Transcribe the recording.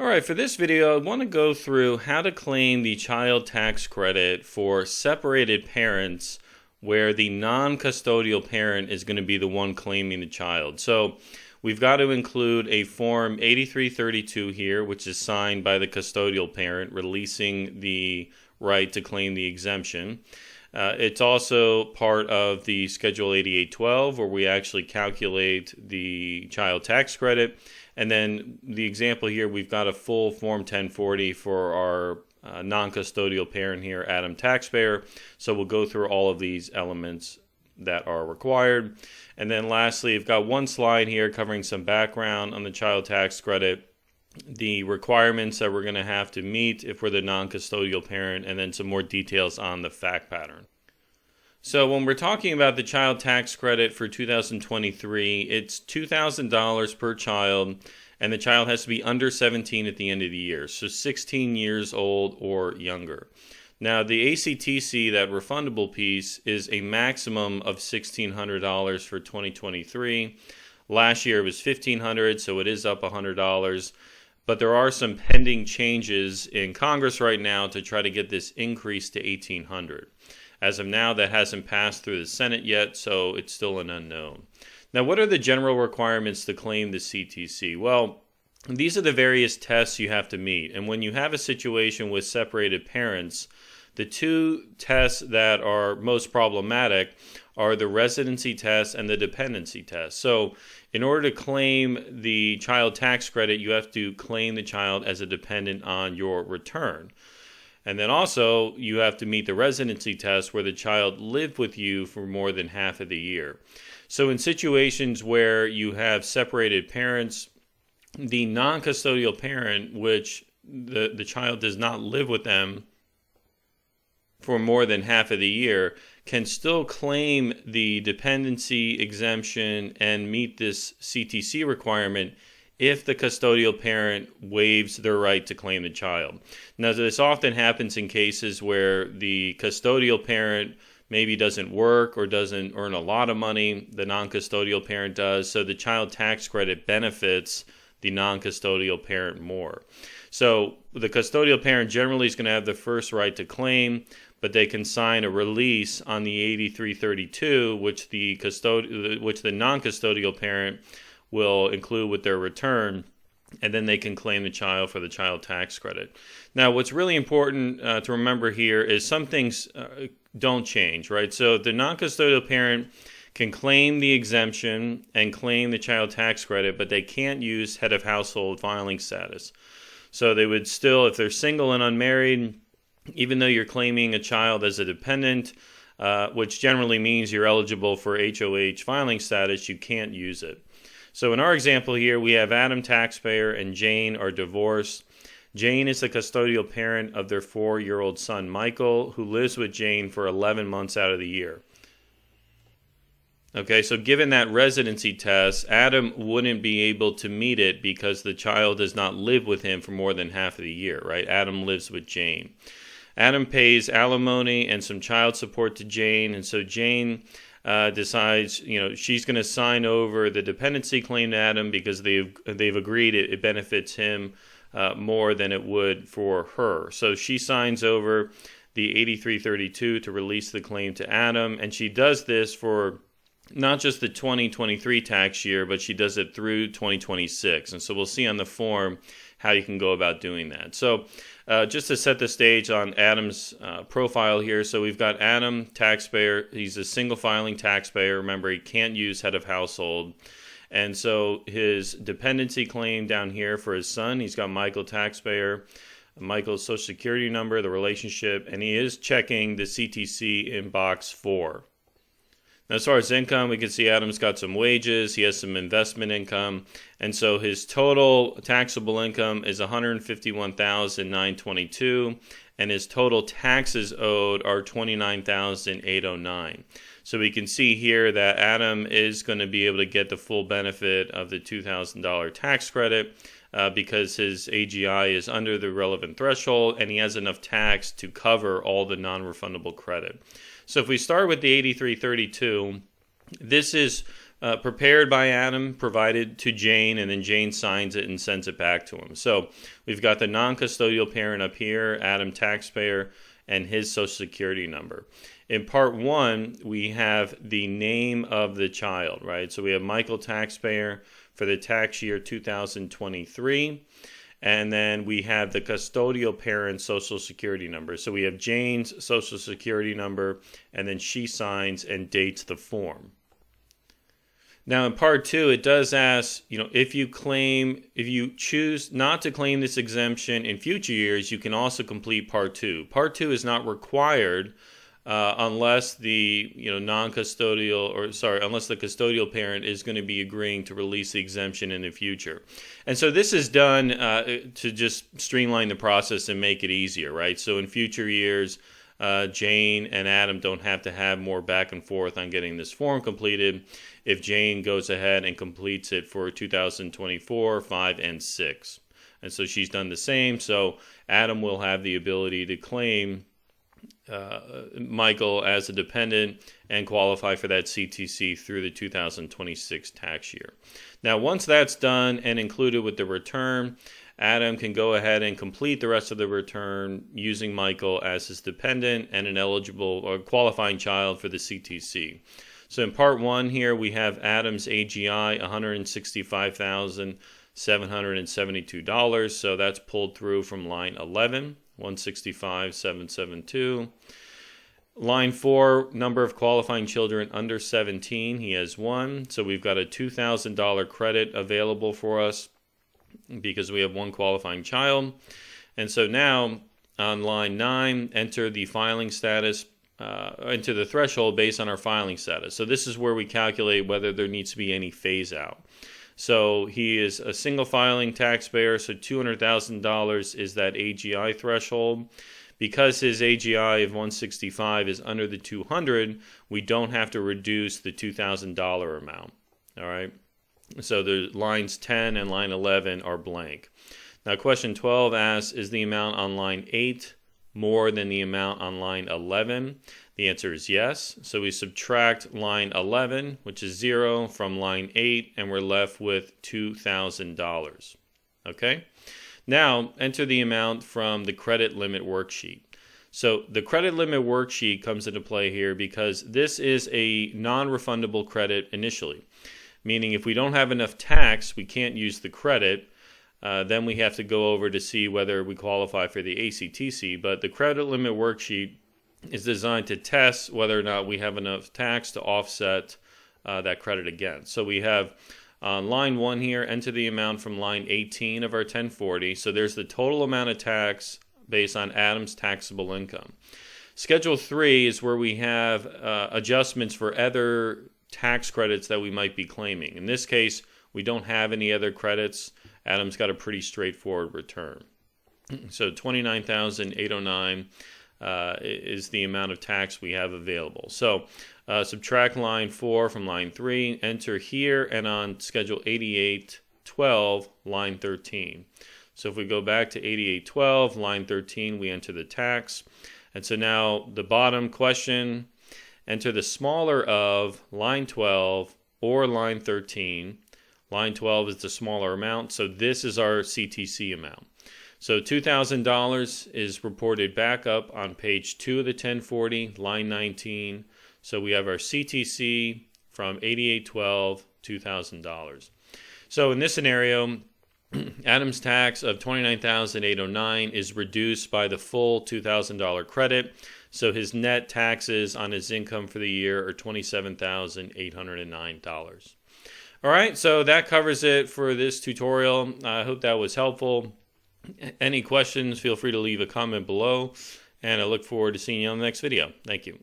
Alright, for this video I want to go through how to claim the child tax credit for separated parents where the non-custodial parent is going to be the one claiming the child. So we've got to include a Form 8332 here, which is signed by the custodial parent, releasing the right to claim the exemption. It's also part of the Schedule 8812, where we actually calculate the child tax credit. And then the example here, we've got a full Form 1040 for our non-custodial parent here, Adam taxpayer. So we'll go through all of these elements that are required. And then lastly, I've got one slide here covering some background on the child tax credit, the requirements that we're going to have to meet if we're the non-custodial parent, and then some more details on the fact pattern. So when we're talking about the child tax credit for 2023, it's $2,000 per child, and the child has to be under 17 at the end of the year, so 16 years old or younger. Now, the ACTC, that refundable piece, is a maximum of $1,600 for 2023. Last year it was $1,500, so it is up $100. But there are some pending changes in Congress right now to try to get this increased to $1,800. As of now, that hasn't passed through the Senate yet, so it's still an unknown. Now, what are the general requirements to claim the CTC? Well, these are the various tests you have to meet. And when you have a situation with separated parents, the two tests that are most problematic are the residency test and the dependency test. So in order to claim the child tax credit, you have to claim the child as a dependent on your return. And then also you have to meet the residency test where the child lived with you for more than half of the year. So in situations where you have separated parents, the non-custodial parent, which the child does not live with them for more than half of the year, can still claim the dependency exemption and meet this CTC requirement if the custodial parent waives their right to claim the child. Now, this often happens in cases where the custodial parent maybe doesn't work or doesn't earn a lot of money, the non-custodial parent does, so the child tax credit benefits the non-custodial parent more. So the custodial parent generally is going to have the first right to claim, but they can sign a release on the 8332, which the non-custodial parent will include with their return, and then they can claim the child for the child tax credit. Now, what's really important to remember here is some things don't change, right? So the non-custodial parent can claim the exemption and claim the child tax credit, but they can't use head of household filing status. So they would still, if they're single and unmarried, even though you're claiming a child as a dependent, which generally means you're eligible for HOH filing status, you can't use it. So in our example here, we have Adam taxpayer and Jane are divorced. Jane is the custodial parent of their 4-year-old son, Michael, who lives with Jane for 11 months out of the year. Okay, so given that residency test, Adam wouldn't be able to meet it because the child does not live with him for more than half of the year, right? Adam lives with Jane. Adam pays alimony and some child support to Jane, and so Jane decides, she's going to sign over the dependency claim to Adam because they've agreed it benefits him more than it would for her. So she signs over the 8332 to release the claim to Adam, and she does this for not just the 2023 tax year, but she does it through 2026. And so we'll see on the form how you can go about doing that. So just to set the stage on Adam's profile here, so we've got Adam, taxpayer. He's a single filing taxpayer. Remember, he can't use head of household. And so his dependency claim down here for his son, he's got Michael, taxpayer, Michael's social security number, the relationship, and he is checking the CTC in box 4. Now, as far as income, we can see Adam's got some wages, he has some investment income, and so his total taxable income is $151,922, and his total taxes owed are $29,809. So we can see here that Adam is going to be able to get the full benefit of the $2,000 tax credit because his AGI is under the relevant threshold, and he has enough tax to cover all the non-refundable credit. So if we start with the 8332, this is prepared by Adam, provided to Jane, and then Jane signs it and sends it back to him. So we've got the non-custodial parent up here, Adam taxpayer, and his social security number. In part 1, we have the name of the child, right? So we have Michael taxpayer for the tax year 2023. And then we have the custodial parent's social security number. So we have Jane's social security number, and then she signs and dates the form. Now in part 2, it does ask, if you choose not to claim this exemption in future years, you can also complete part 2. Part 2 is not required unless the unless the custodial parent is going to be agreeing to release the exemption in the future. And so this is done to just streamline the process and make it easier, right? So in future years, Jane and Adam don't have to have more back and forth on getting this form completed if Jane goes ahead and completes it for 2024, 5, and 6. And so she's done the same. So Adam will have the ability to claim Michael as a dependent and qualify for that CTC through the 2026 tax year. Now, once that's done and included with the return, Adam can go ahead and complete the rest of the return using Michael as his dependent and an eligible or qualifying child for the CTC. So in part 1 here, we have Adam's AGI, $165,772. So that's pulled through from line 11, 165,772. Line 4, number of qualifying children under 17. He has 1. So we've got a $2,000 credit available for us because we have 1 qualifying child. And so now on line 9, enter the filing status, enter the threshold based on our filing status. So this is where we calculate whether there needs to be any phase out. So he is a single filing taxpayer, so $200,000 is that AGI threshold. Because his AGI of 165 is under the 200, we don't have to reduce the $2,000 amount. All right. So the lines 10 and line 11 are blank. Now question 12 asks, is the amount on line 8 more than the amount on line 11? The answer is yes. So we subtract line 11, which is 0, from line 8, and we're left with $2,000. Okay? Now, enter the amount from the credit limit worksheet. So the credit limit worksheet comes into play here because this is a non-refundable credit initially. Meaning if we don't have enough tax, we can't use the credit. Then we have to go over to see whether we qualify for the ACTC. But the credit limit worksheet is designed to test whether or not we have enough tax to offset that credit against. So we have on line 1 here, enter the amount from line 18 of our 1040. So there's the total amount of tax based on Adam's taxable income. Schedule 3 is where we have adjustments for other tax credits that we might be claiming. In this case, we don't have any other credits. Adam's got a pretty straightforward return. So $29,809 is the amount of tax we have available. So subtract line 4 from line 3, enter here, and on schedule 8812, line 13. So if we go back to 8812, line 13, we enter the tax. And so now the bottom question, enter the smaller of line 12 or line 13. Line 12 is the smaller amount, so this is our CTC amount. So $2,000 is reported back up on page 2 of the 1040, line 19. So we have our CTC from 8812, $2,000. So in this scenario, Adam's tax of $29,809 is reduced by the full $2,000 credit. So his net taxes on his income for the year are $27,809. All right, so that covers it for this tutorial. I hope that was helpful. Any questions, feel free to leave a comment below, and I look forward to seeing you on the next video. Thank you.